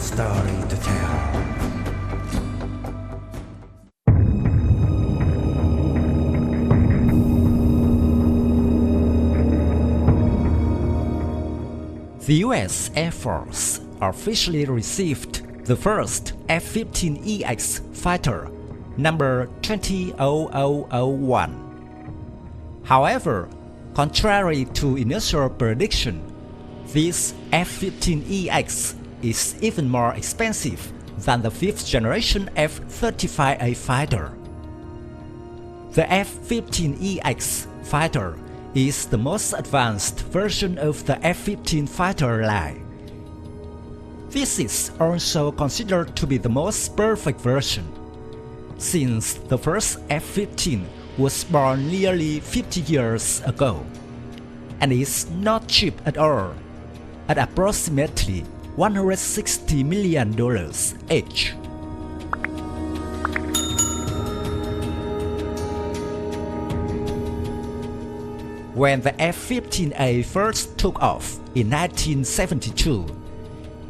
story to tell. The U.S. Air Force officially received the first F-15EX fighter, number 20001. However, contrary to initial prediction, this F-15EX is even more expensive than the 5th generation F-35A fighter. The F-15EX fighter is the most advanced version of the F-15 fighter line. This is also considered to be the most perfect version, since the first F-15 was born nearly 50 years ago, and is not cheap at all, at approximately $160 million each. When the F-15A first took off in 1972,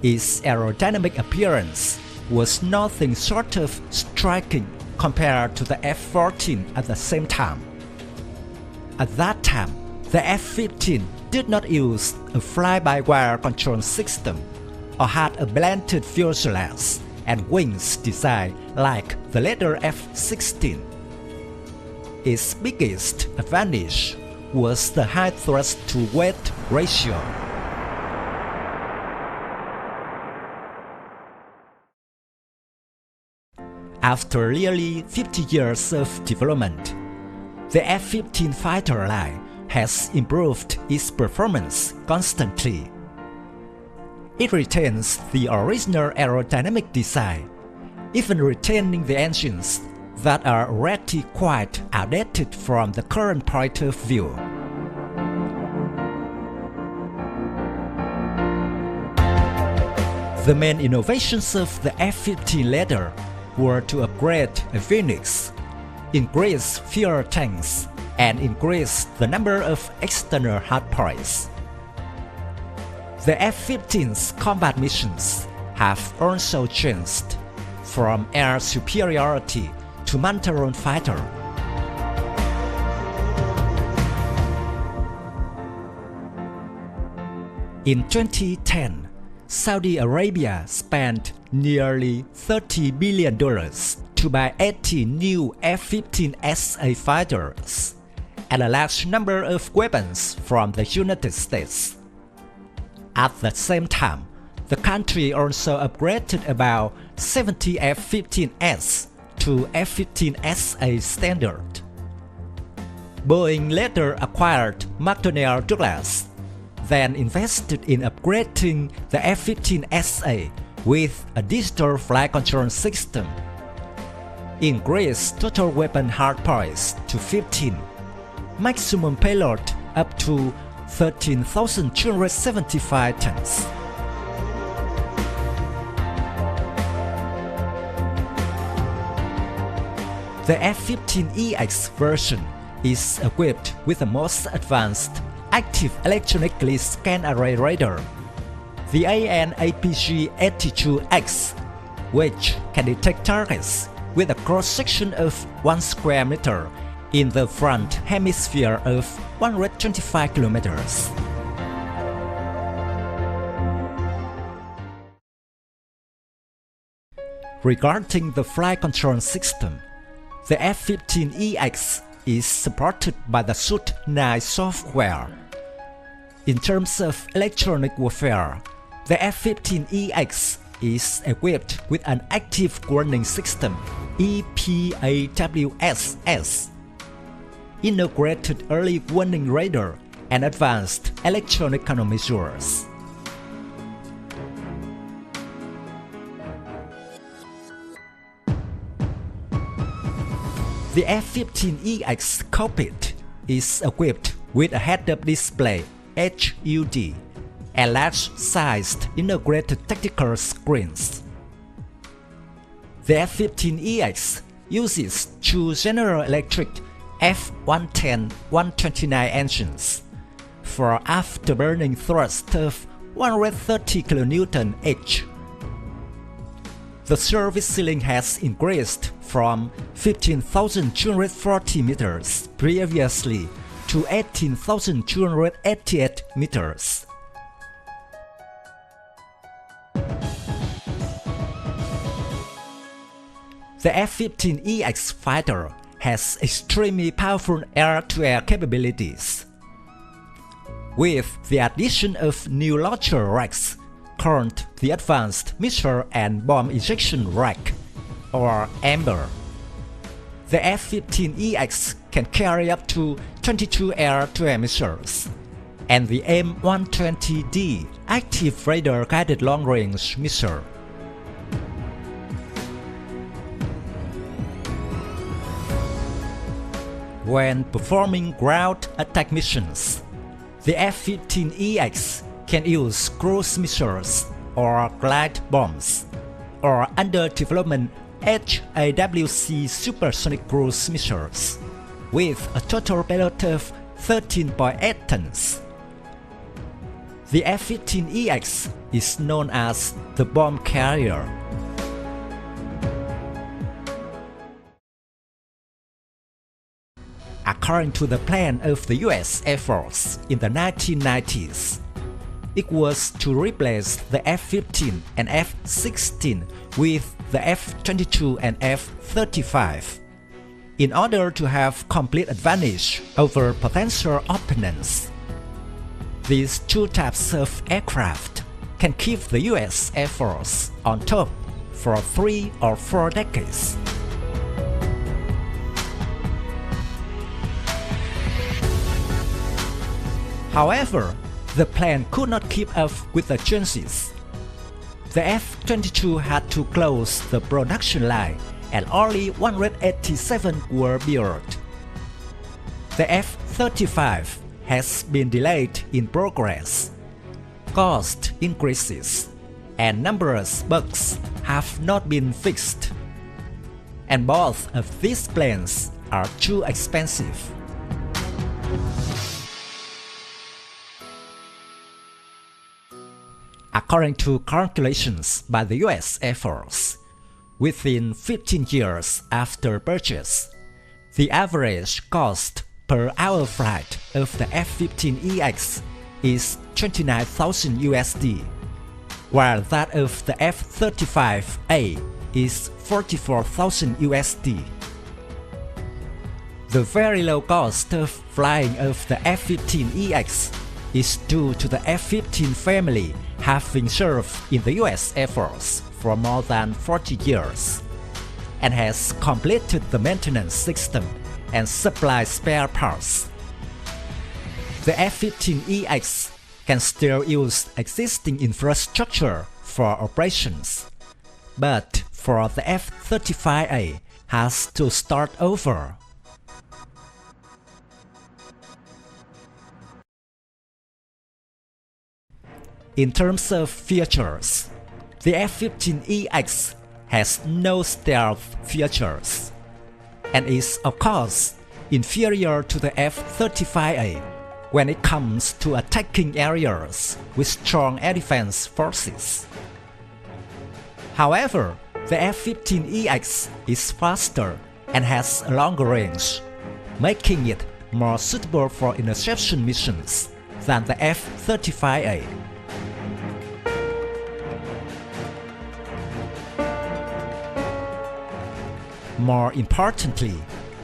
its aerodynamic appearance was nothing short of striking compared to the F-14 at the same time. At that time, the F-15 did not use a fly-by-wire control system or had a blended fuselage and wings design like the later F-16. Its biggest advantage was the high thrust-to-weight ratio. After nearly 50 years of development, the F-15 fighter line has improved its performance constantly. It retains the original aerodynamic design, even retaining the engines that are already quite outdated from the current point of view. The main innovations of the F-15 later were to upgrade avionics, increase fuel tanks, and increase the number of external hardpoints. The F-15's combat missions have also changed from air superiority to man-to-man fighter. In 2010, Saudi Arabia spent nearly $30 billion to buy 80 new F-15SA fighters and a large number of weapons from the United States. At the same time, the country also upgraded about 70 F-15S to F-15SA standard. Boeing later acquired McDonnell Douglas, then invested in upgrading the F-15SA with a digital flight control system, increased total weapon hardpoints to 15, maximum payload up to 13,275 tons. The F-15EX version is equipped with the most advanced active electronically scanned array radar, the AN/APG-82X, which can detect targets with a cross-section of 1 square meter in the front hemisphere of 125 kilometers. Regarding the flight control system, the F-15EX is supported by the Suit 9 software. In terms of electronic warfare, the F-15EX is equipped with an active warning system (EPAWSS), integrated early warning radar, and advanced electronic countermeasures. The F-15EX cockpit is equipped with a head-up display (HUD) and large-sized integrated tactical screens. The F-15EX uses two General Electric F-110-129 engines for afterburning thrust of 130 kN each. the service ceiling has increased from 15,240 meters previously to 18,288 meters. The F-15EX fighter has extremely powerful air-to-air capabilities. With the addition of new launcher racks called the Advanced Missile and Bomb Ejection Rack, or AMBER, the F-15EX can carry up to 22 air-to-air missiles, and the M120D active radar-guided long-range missile. When performing ground attack missions, the F-15EX can use cruise missiles or glide bombs, or under development HAWC supersonic cruise missiles, with a total payload of 13.8 tons. The F-15EX is known as the bomb carrier. According to the plan of the US Air Force in the 1990s, it was to replace the F-15 and F-16 with the F-22 and F-35 in order to have complete advantage over potential opponents. These two types of aircraft can keep the US Air Force on top for 3 or 4 decades. However, the plan could not keep up with the chances. The F-22 had to close the production line and only 187 were built. The F-35 has been delayed in progress. Cost increases and numerous bugs have not been fixed. And both of these planes are too expensive. According to calculations by the US Air Force, within 15 years after purchase, the average cost per hour flight of the F-15EX is 29,000 USD, while that of the F-35A is 44,000 USD. The very low cost of flying of the F-15EX is due to the F-15 family having served in the US Air Force for more than 40 years and has completed the maintenance system and supply spare parts. The F-15EX can still use existing infrastructure for operations, but for the F-35A has to start over. In terms of features, the F-15EX has no stealth features and is of course inferior to the F-35A when it comes to attacking areas with strong air defense forces. However, the F-15EX is faster and has a longer range, making it more suitable for interception missions than the F-35A. More importantly,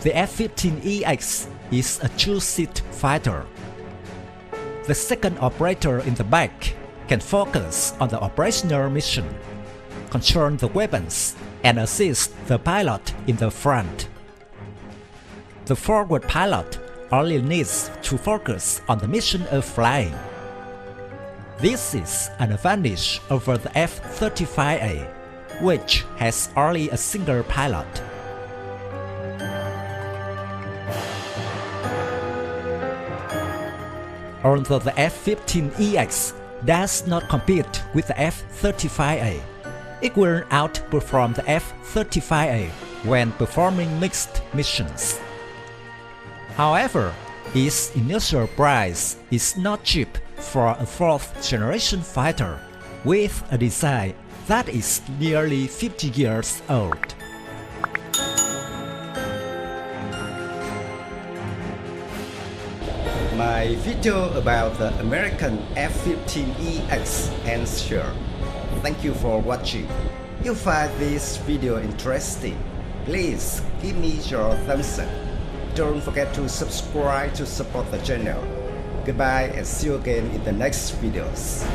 the F-15EX is a two-seat fighter. The second operator in the back can focus on the operational mission, control the weapons, and assist the pilot in the front. The forward pilot only needs to focus on the mission of flying. This is an advantage over the F-35A, which has only a single pilot. Although the F-15EX does not compete with the F-35A, it will outperform the F-35A when performing mixed missions. However, its initial price is not cheap for a fourth-generation fighter with a design that is nearly 50 years old. My video about the American F-15EX ends here. Thank you for watching. If you find this video interesting, please give me your thumbs up. Don't forget to subscribe to support the channel. Goodbye and see you again in the next videos.